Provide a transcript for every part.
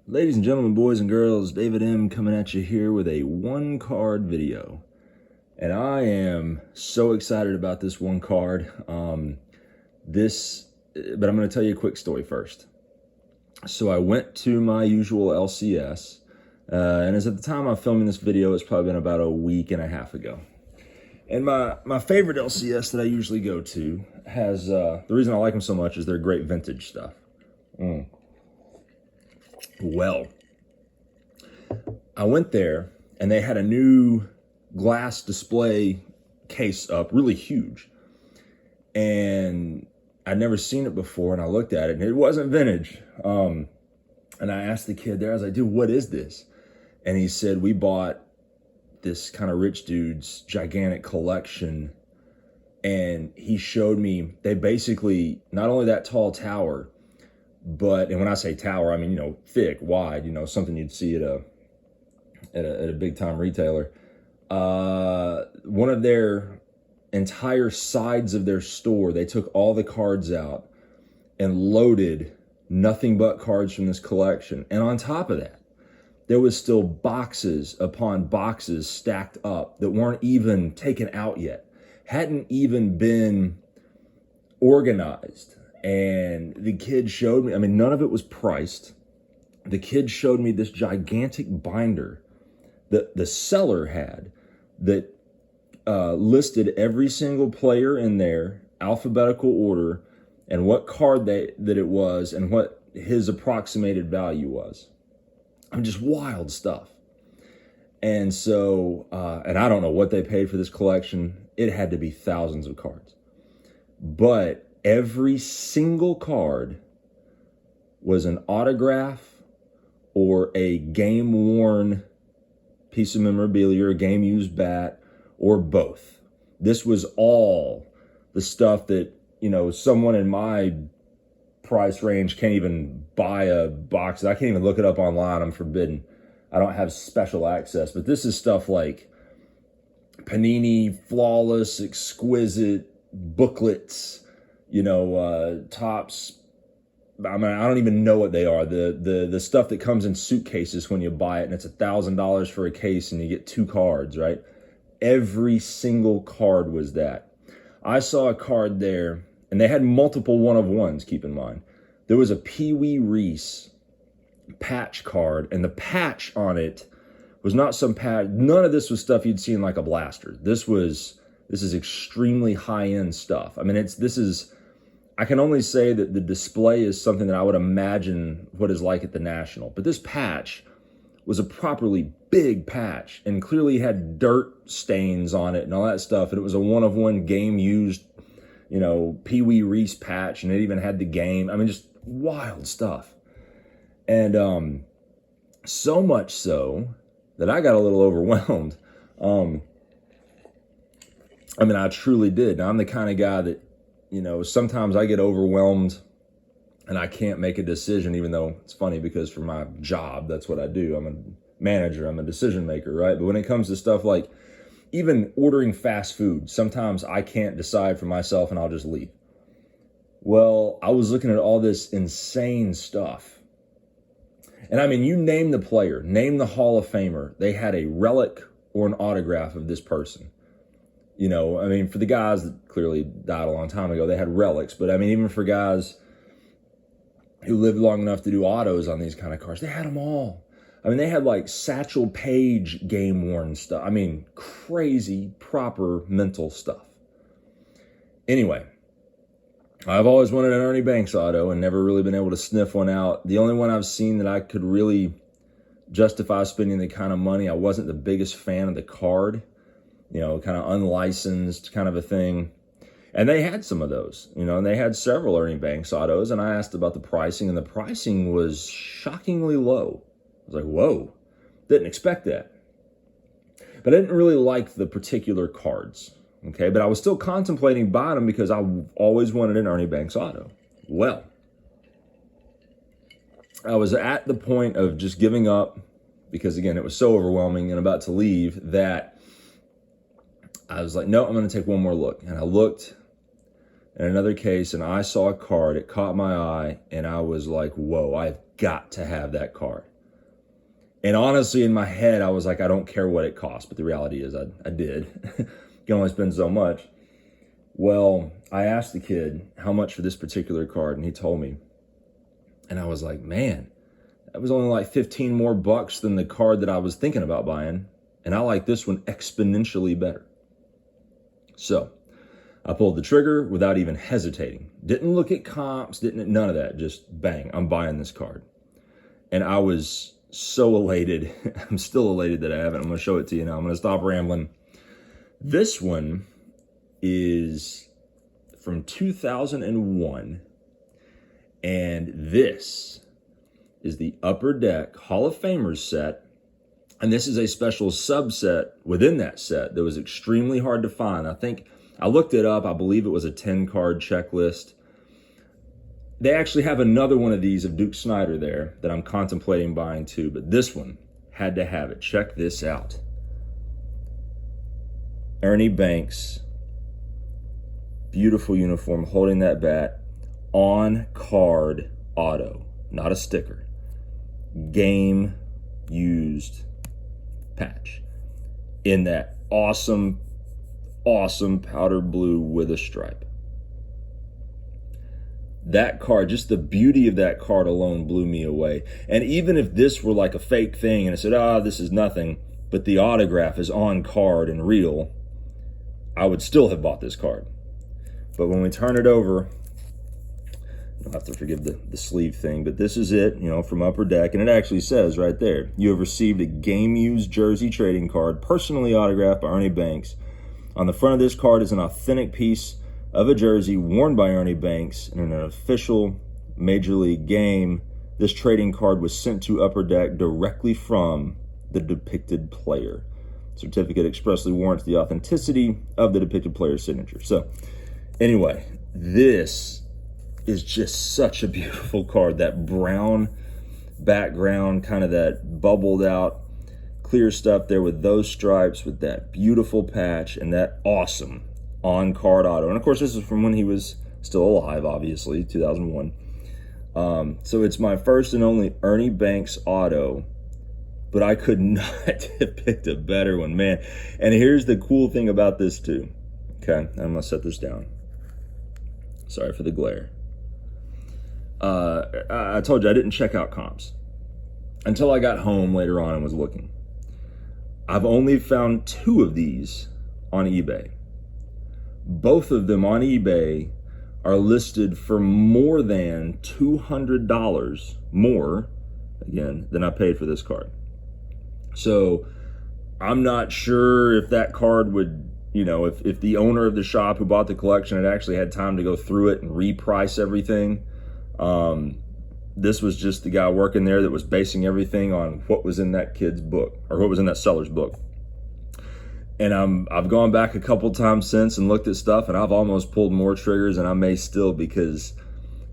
Ladies and gentlemen, boys and girls, David M coming at you here with a one card video. And I am so excited about this one card. But I'm going to tell you a quick story first. So I went to my usual LCS, and as at the time I'm filming this video, it's probably been about a week and a half ago. And my favorite LCS that I usually go to has, the reason I like them so much is they're great vintage stuff. Well, I went there and they had a new glass display case up, really huge. And I'd never seen it before, and I looked at it and it wasn't vintage. And I asked the kid there, I was like, dude, what is this? And he said, we bought this kind of rich dude's gigantic collection. And he showed me, they basically, not only that tall tower, but, and when I say tower, I mean, thick, wide, something you'd see at a big time retailer. One of their entire sides of their store, they took all the cards out and loaded nothing but cards from this collection. And on top of that, there was still boxes upon boxes stacked up that weren't even taken out yet, hadn't even been organized. And the kid showed me, I mean, none of it was priced. The kid showed me this gigantic binder that the seller had that listed every single player in there, alphabetical order, and what card that it was and what his approximated value was. I mean, just wild stuff. And so, and I don't know what they paid for this collection. It had to be thousands of cards. But every single card was an autograph or a game-worn piece of memorabilia, or a game-used bat, or both. This was all the stuff that, someone in my price range can't even buy a box. I can't even look it up online. I'm forbidden. I don't have special access. But this is stuff like Panini, flawless, exquisite booklets, tops. I mean, I don't even know what they are. The stuff that comes in suitcases when you buy it, and it's $1,000 for a case and you get 2 cards, right? Every single card was that. I saw a card there, and they had multiple one-of-ones, keep in mind. There was a Pee Wee Reese patch card, and the patch on it was not some patch. None of this was stuff you'd see in like a blaster. This is extremely high-end stuff. I mean, I can only say that the display is something that I would imagine what is like at the National. But this patch was a properly big patch and clearly had dirt stains on it and all that stuff. And it was a one-of-one game-used, Pee Wee Reese patch, and it even had the game. I mean, just wild stuff. And so much so that I got a little overwhelmed. I mean, I truly did. Now, I'm the kind of guy that, sometimes I get overwhelmed and I can't make a decision, even though it's funny because for my job, that's what I do. I'm a manager, I'm a decision maker, right? But when it comes to stuff like even ordering fast food, sometimes I can't decide for myself and I'll just leave. Well, I was looking at all this insane stuff. And I mean, you name the player, name the Hall of Famer, they had a relic or an autograph of this person. I mean, for the guys that clearly died a long time ago, they had relics. But I mean, even for guys who lived long enough to do autos on these kind of cars, they had them all. I mean, they had like Satchel Paige game-worn stuff. I mean, crazy, proper mental stuff. Anyway, I've always wanted an Ernie Banks auto and never really been able to sniff one out. The only one I've seen that I could really justify spending the kind of money, I wasn't the biggest fan of the card. Kind of unlicensed kind of a thing. And they had some of those, and they had several Ernie Banks autos, and I asked about the pricing, and the pricing was shockingly low. I was like, whoa, didn't expect that. But I didn't really like the particular cards, okay? But I was still contemplating buying them because I always wanted an Ernie Banks auto. Well, I was at the point of just giving up because, again, it was so overwhelming and about to leave that I was like, no, I'm going to take one more look. And I looked in another case and I saw a card. It caught my eye and I was like, whoa, I've got to have that card. And honestly, in my head, I was like, I don't care what it costs. But the reality is I did. You can only spend so much. Well, I asked the kid how much for this particular card, and he told me. And I was like, man, that was only like 15 more bucks than the card that I was thinking about buying. And I like this one exponentially better. So I pulled the trigger without even hesitating. Didn't look at comps, none of that. Just bang, I'm buying this card. And I was so elated. I'm still elated that I have it. I'm going to show it to you now. I'm going to stop rambling. This one is from 2001. And this is the Upper Deck Hall of Famers set. And this is a special subset within that set that was extremely hard to find. I think I looked it up. I believe it was a 10-card checklist. They actually have another one of these of Duke Snider there that I'm contemplating buying too, but this one had to have it. Check this out. Ernie Banks, beautiful uniform, holding that bat, on card auto, not a sticker. Game used patch in that awesome powder blue with a stripe. That card, just the beauty of that card alone blew me away. And even if this were like a fake thing and I said, this is nothing, but the autograph is on card and real, I would still have bought this card. But when we turn it over, you'll have to forgive the sleeve thing, but this is it, from Upper Deck. And it actually says right there, you have received a game-used jersey trading card, personally autographed by Ernie Banks. On the front of this card is an authentic piece of a jersey worn by Ernie Banks in an official Major League game. This trading card was sent to Upper Deck directly from the depicted player. Certificate expressly warrants the authenticity of the depicted player's signature. So anyway, this is just such a beautiful card. That brown background, kind of that bubbled out clear stuff there with those stripes, with that beautiful patch and that awesome on-card auto. And of course, this is from when he was still alive, obviously, 2001. So it's my first and only Ernie Banks auto, but I could not have picked a better one, man. And here's the cool thing about this too. Okay, I'm gonna set this down. Sorry for the glare. I told you I didn't check out comps until I got home later on and was looking. I've only found 2 of these on eBay. Both of them on eBay are listed for more than $200 more, again, than I paid for this card. So I'm not sure if that card would, if the owner of the shop who bought the collection had actually had time to go through it and reprice everything. This was just the guy working there that was basing everything on what was in that kid's book, or what was in that seller's book. And I've gone back a couple times since and looked at stuff, and I've almost pulled more triggers, and I may still, because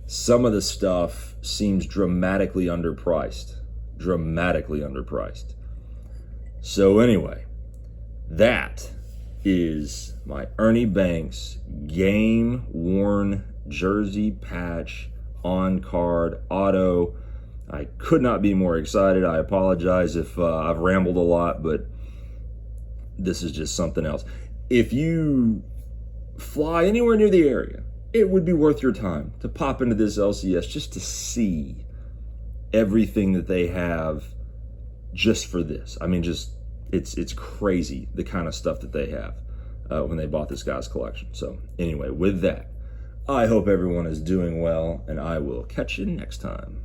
some of the stuff seems dramatically underpriced. So anyway, that is my Ernie Banks game-worn jersey patch on card auto. I could not be more excited. I apologize if I've rambled a lot, but this is just something else. If you fly anywhere near the area, it would be worth your time to pop into this LCS just to see everything that they have just for this. I mean, just it's crazy the kind of stuff that they have when they bought this guy's collection. So anyway, with that, I hope everyone is doing well, and I will catch you next time.